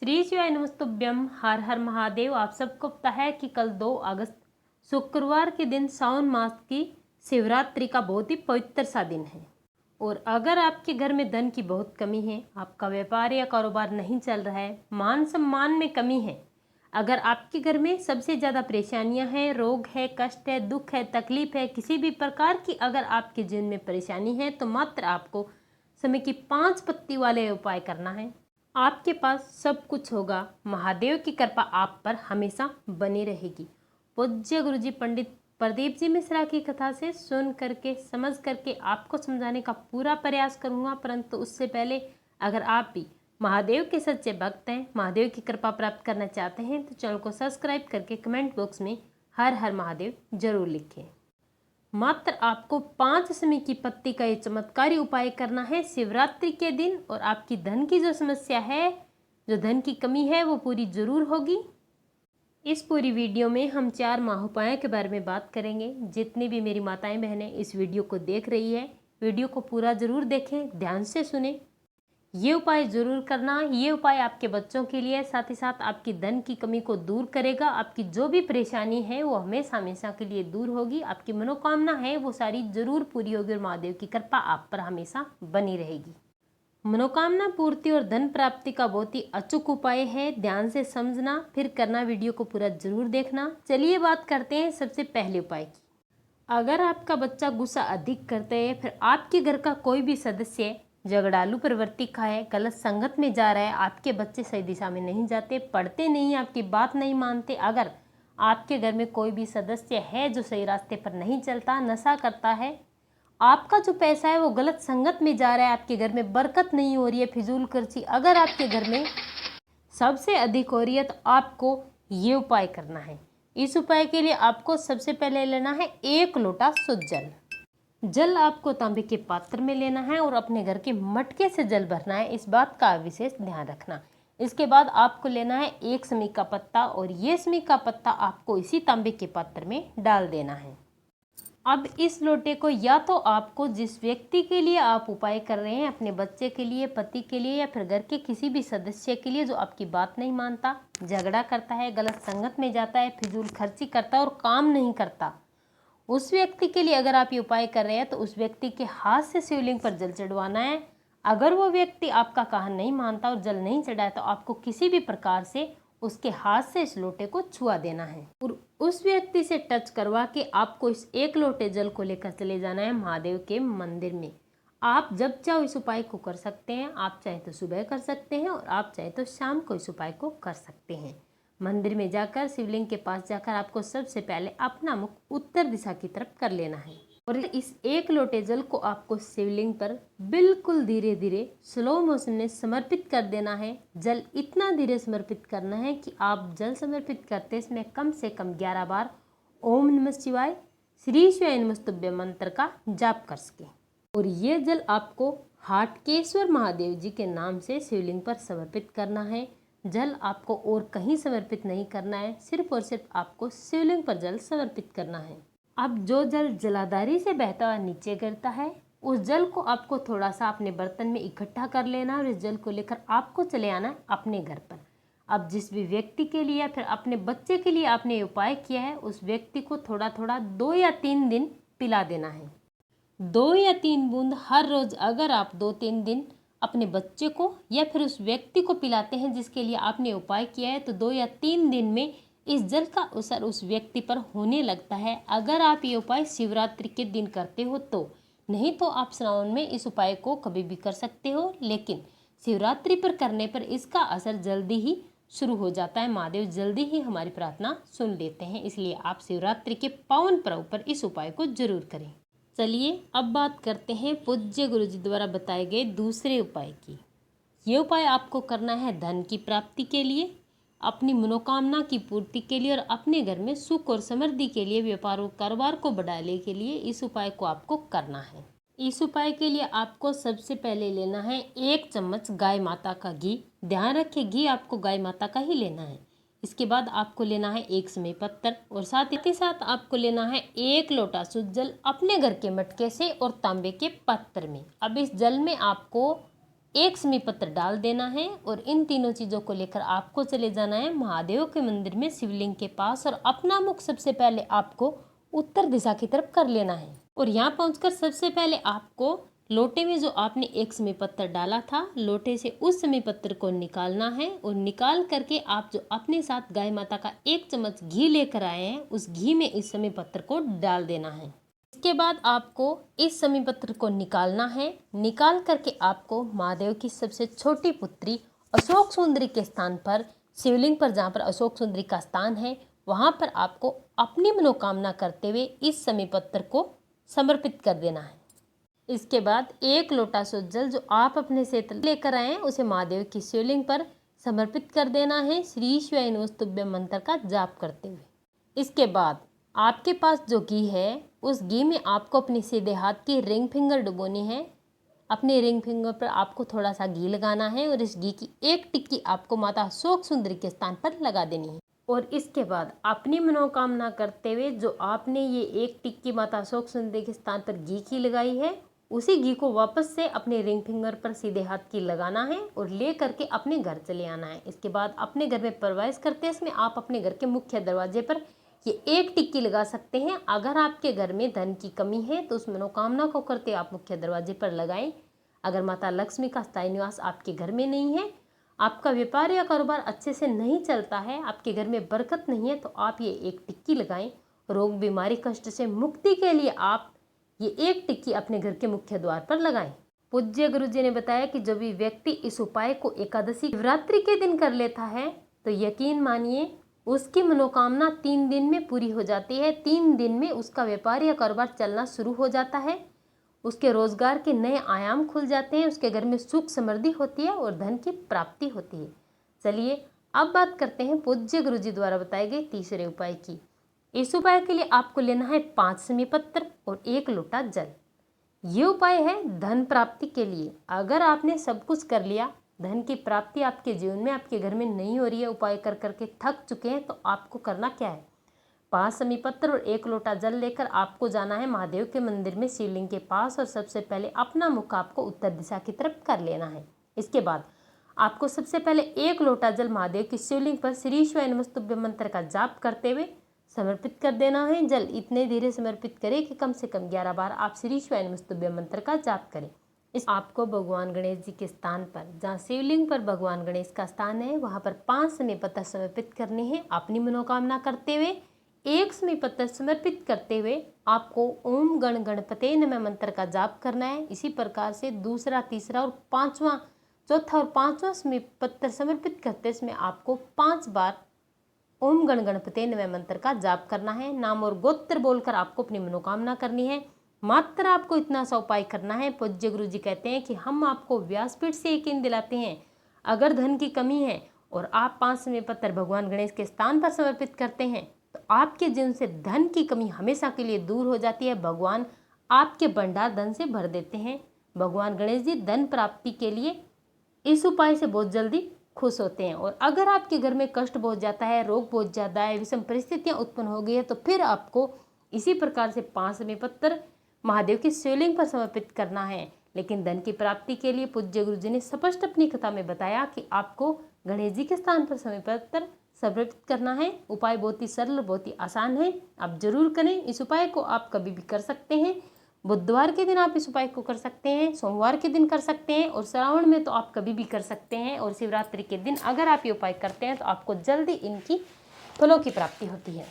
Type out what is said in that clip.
श्री शिवाय नमस्तुभ्यम। हर हर महादेव। आप सबको पता है कि कल 2 अगस्त शुक्रवार के दिन सावन मास की शिवरात्रि का बहुत ही पवित्र सा दिन है। और अगर आपके घर में धन की बहुत कमी है, आपका व्यापार या कारोबार नहीं चल रहा है, मान सम्मान में कमी है, अगर आपके घर में सबसे ज़्यादा परेशानियां हैं, रोग है, कष्ट है, दुख है, तकलीफ है, किसी भी प्रकार की अगर आपके जीवन में परेशानी है, तो मात्र आपको समय की 5 पत्ती वाले उपाय करना है। आपके पास सब कुछ होगा। महादेव की कृपा आप पर हमेशा बनी रहेगी। पूज्य गुरुजी पंडित प्रदीप जी मिश्रा की कथा से सुन करके समझ करके आपको समझाने का पूरा प्रयास करूंगा, परंतु उससे पहले अगर आप भी महादेव के सच्चे भक्त हैं, महादेव की कृपा प्राप्त करना चाहते हैं, तो चैनल को सब्सक्राइब करके कमेंट बॉक्स में हर हर महादेव जरूर लिखें। मात्र आपको 5 समय की पत्ती का ये चमत्कारी उपाय करना है शिवरात्रि के दिन, और आपकी धन की जो समस्या है, जो धन की कमी है, वो पूरी जरूर होगी। इस पूरी वीडियो में हम 4 महाउपायों के बारे में बात करेंगे। जितनी भी मेरी माताएं बहनें इस वीडियो को देख रही है, वीडियो को पूरा जरूर देखें, ध्यान से सुने, ये उपाय जरूर करना। ये उपाय आपके बच्चों के लिए, साथ ही साथ आपकी धन की कमी को दूर करेगा। आपकी जो भी परेशानी है वो हमेशा हमेशा के लिए दूर होगी। आपकी मनोकामना है वो सारी जरूर पूरी होगी और महादेव की कृपा आप पर हमेशा बनी रहेगी। मनोकामना पूर्ति और धन प्राप्ति का बहुत ही अचूक उपाय है। ध्यान से समझना, फिर करना, वीडियो को पूरा जरूर देखना। चलिए बात करते हैं सबसे पहले उपाय की। अगर आपका बच्चा गुस्सा अधिक करता है, फिर आपके घर का कोई भी सदस्य झगड़ालू प्रवृत्ति का है, गलत संगत में जा रहा है, आपके बच्चे सही दिशा में नहीं जाते, पढ़ते नहीं, आपकी बात नहीं मानते, अगर आपके घर में कोई भी सदस्य है जो सही रास्ते पर नहीं चलता, नशा करता है, आपका जो पैसा है वो गलत संगत में जा रहा है, आपके घर में बरकत नहीं हो रही है, फिजूल खर्ची अगर आपके घर में सबसे अधिक हो रही है, तो आपको ये उपाय करना है। इस उपाय के लिए आपको सबसे पहले लेना है 1 लोटा शुद्ध जल। जल आपको तांबे के पात्र में लेना है और अपने घर के मटके से जल भरना है। इस बात का विशेष ध्यान रखना। इसके बाद आपको लेना है 1 समी का पत्ता, और ये समी का पत्ता आपको इसी तांबे के पात्र में डाल देना है। अब इस लोटे को या तो आपको जिस व्यक्ति के लिए आप उपाय कर रहे हैं, अपने बच्चे के लिए, पति के लिए, या फिर घर के किसी भी सदस्य के लिए जो आपकी बात नहीं मानता, झगड़ा करता है, गलत संगत में जाता है, फिजूल खर्ची करता है और काम नहीं करता, उस व्यक्ति के लिए अगर आप ये उपाय कर रहे हैं, तो उस व्यक्ति के हाथ से शिवलिंग पर जल चढ़वाना है। अगर वो व्यक्ति आपका कहा नहीं मानता और जल नहीं चढ़ाए, तो आपको किसी भी प्रकार से उसके हाथ से इस लोटे को छुआ देना है और उस व्यक्ति से टच करवा के आपको इस 1 लोटे जल को लेकर चले जाना है महादेव के मंदिर में। आप जब चाहो इस उपाय को कर सकते हैं। आप चाहे तो सुबह कर सकते हैं और आप चाहे तो शाम को इस उपाय को कर सकते हैं। मंदिर में जाकर, शिवलिंग के पास जाकर आपको सबसे पहले अपना मुख उत्तर दिशा की तरफ कर लेना है और इस 1 लोटे जल को आपको शिवलिंग पर बिल्कुल धीरे धीरे स्लो मोशन में समर्पित कर देना है। जल इतना धीरे समर्पित करना है कि आप जल समर्पित करते इसमें कम से कम 11 बार ओम नमः शिवाय, श्री शिवाय नमस्तुभ्यं मंत्र का जाप कर सकें। और ये जल आपको हाटकेश्वर महादेव जी के नाम से शिवलिंग पर समर्पित करना है। जल आपको और कहीं समर्पित नहीं करना है, सिर्फ और सिर्फ आपको शिवलिंग पर जल समर्पित करना है। अब जो जल जलाधारी से बहता हुआ नीचे गिरता है, उस जल को आपको थोड़ा सा अपने बर्तन में इकट्ठा कर लेना और इस जल को लेकर आपको चले आना है अपने घर पर। अब जिस भी व्यक्ति के लिए या फिर अपने बच्चे के लिए आपने उपाय किया है, उस व्यक्ति को थोड़ा थोड़ा 2 या 3 दिन पिला देना है। 2 या 3 बूंद हर रोज अगर आप 2-3 दिन अपने बच्चे को या फिर उस व्यक्ति को पिलाते हैं जिसके लिए आपने उपाय किया है, तो 2 या 3 दिन में इस जल का असर उस व्यक्ति पर होने लगता है। अगर आप ये उपाय शिवरात्रि के दिन करते हो तो, नहीं तो आप श्रावण में इस उपाय को कभी भी कर सकते हो, लेकिन शिवरात्रि पर करने पर इसका असर जल्दी ही शुरू हो जाता है। महादेव जल्दी ही हमारी प्रार्थना सुन लेते हैं, इसलिए आप शिवरात्रि के पावन पर्व पर इस उपाय को जरूर करें। चलिए अब बात करते हैं पूज्य गुरुजी द्वारा बताए गए दूसरे उपाय की। ये उपाय आपको करना है धन की प्राप्ति के लिए, अपनी मनोकामना की पूर्ति के लिए और अपने घर में सुख और समृद्धि के लिए, व्यापार और कारोबार को बढ़ाने के लिए इस उपाय को आपको करना है। इस उपाय के लिए आपको सबसे पहले लेना है 1 चम्मच गाय माता का घी। ध्यान रखें, घी आपको गाय माता का ही लेना है। इसके बाद आपको लेना है 1 समय पत्तर और साथ ही साथ आपको लेना है 1 लोटा शुद्ध जल अपने घर के मटके से और तांबे के पात्र में। अब इस जल में आपको एक समी पत्र डाल देना है और इन तीनों चीज़ों को लेकर आपको चले जाना है महादेव के मंदिर में शिवलिंग के पास, और अपना मुख सबसे पहले आपको उत्तर दिशा की तरफ कर लेना है। और यहाँ पहुंचकर सबसे पहले आपको लोटे में जो आपने एक समी पत्र डाला था, लोटे से उस समी पत्र को निकालना है, और निकाल करके आप जो अपने साथ गाय माता का 1 चम्मच घी लेकर आए हैं, उस घी में इस समी पत्र को डाल देना है। इसके बाद आपको इस समी पत्र को निकालना है। निकाल करके आपको महादेव की सबसे छोटी पुत्री अशोक सुंदरी के स्थान पर, शिवलिंग पर जहाँ पर अशोक सुंदरी का स्थान है, वहाँ पर आपको अपनी मनोकामना करते हुए इस समी पत्र को समर्पित कर देना है। इसके बाद 1 लोटा शुद्ध जल जो आप अपने से लेकर आए हैं, उसे महादेव की शिवलिंग पर समर्पित कर देना है श्री शिवाय नमस्तुभ्यं मंत्र का जाप करते हुए। इसके बाद आपके पास जो घी है, उस घी में आपको अपने सीधे हाथ की रिंग फिंगर डुबोनी है। अपने रिंग फिंगर पर आपको थोड़ा सा घी लगाना है और इस घी की 1 टिक्की आपको माता अशोक सुंदरी के स्थान पर लगा देनी है। और इसके बाद अपनी मनोकामना करते हुए जो आपने ये 1 टिक्की माता अशोक सुंदरी के स्थान पर घी की लगाई है, उसी घी को वापस से अपने रिंग फिंगर पर सीधे हाथ की लगाना है और ले करके अपने घर चले आना है। इसके बाद अपने घर में प्रवेश करते समय आप अपने घर के मुख्य दरवाजे पर ये 1 टिक्की लगा सकते हैं। अगर आपके घर में धन की कमी है तो उस मनोकामना को करते आप मुख्य दरवाजे पर लगाएं। अगर माता लक्ष्मी का स्थायी निवास आपके घर में नहीं है, आपका व्यापार या कारोबार अच्छे से नहीं चलता है, आपके घर में बरकत नहीं है, तो आप ये 1 टिक्की लगाएं। रोग बीमारी कष्ट से मुक्ति के लिए आप ये 1 टिक्की अपने घर के मुख्य द्वार पर लगाएं। पूज्य गुरु जी ने बताया कि जब भी व्यक्ति इस उपाय को एकादशी शिवरात्रि के दिन कर लेता है तो यकीन मानिए उसकी मनोकामना 3 दिन में पूरी हो जाती है। 3 दिन में उसका व्यापार या कारोबार चलना शुरू हो जाता है, उसके रोजगार के नए आयाम खुल जाते हैं, उसके घर में सुख समृद्धि होती है और धन की प्राप्ति होती है। चलिए अब बात करते हैं पूज्य गुरु जी द्वारा बताए गए तीसरे उपाय की। इस उपाय के लिए आपको लेना है 5 समी पत्र और 1 लोटा जल। ये उपाय है धन प्राप्ति के लिए। अगर आपने सब कुछ कर लिया, धन की प्राप्ति आपके जीवन में आपके घर में नहीं हो रही है, उपाय कर करके थक चुके हैं, तो आपको करना क्या है? 5 समी पत्र और 1 लोटा जल लेकर आपको जाना है महादेव के मंदिर में शिवलिंग के पास, और सबसे पहले अपना मुख आपको उत्तर दिशा की तरफ कर लेना है। इसके बाद आपको सबसे पहले 1 लोटा जल महादेव की शिवलिंग पर श्री शिवाय नमस्तुभ्यं मंत्र का जाप करते हुए समर्पित कर देना है। जल इतने धीरे समर्पित करें कि कम से कम 11 बार आप श्री शिवाय नमस्तुभ्यं मंत्र का जाप करें। इस आपको भगवान गणेश जी के स्थान पर, जहाँ शिवलिंग पर भगवान गणेश का स्थान है, वहाँ पर 5 समी पत्र समर्पित करने हैं। अपनी मनोकामना करते हुए 1 समी पत्र समर्पित करते हुए आपको ओम गण गणपते नमः मंत्र का जाप करना है। इसी प्रकार से दूसरा, तीसरा और चौथा और 5वां समी पत्र समर्पित करते समय आपको 5 बार ओम गण गणपते नमः मंत्र का जाप करना है। नाम और गोत्र बोलकर आपको अपनी मनोकामना करनी है। मात्र आपको इतना सा उपाय करना है। पूज्य गुरु जी कहते हैं कि हम आपको व्यासपीठ से यकीन दिलाते हैं, अगर धन की कमी है और आप 5 समी पत्र भगवान गणेश के स्थान पर समर्पित करते हैं तो आपके जीवन से धन की कमी हमेशा के लिए दूर हो जाती है। भगवान आपके भंडार धन से भर देते हैं। भगवान गणेश जी धन प्राप्ति के लिए इस उपाय से बहुत जल्दी खुश होते हैं। और अगर आपके घर में कष्ट बहुत जाता है, रोग बहुत ज़्यादा है, विषम परिस्थितियाँ उत्पन्न हो गई है, तो फिर आपको इसी प्रकार से 5 समी पत्र महादेव की शिवलिंग पर समर्पित करना है। लेकिन धन की प्राप्ति के लिए पूज्य गुरु जी ने स्पष्ट अपनी कथा में बताया कि आपको गणेश जी के स्थान पर समी पत्र समर्पित करना है। उपाय बहुत ही सरल, बहुत ही आसान है, आप जरूर करें। इस उपाय को आप कभी भी कर सकते हैं। बुधवार के दिन आप इस उपाय को कर सकते हैं, सोमवार के दिन कर सकते हैं, और श्रावण में तो आप कभी भी कर सकते हैं। और शिवरात्रि के दिन अगर आप ये उपाय करते हैं तो आपको जल्दी इनकी फलों की प्राप्ति होती है।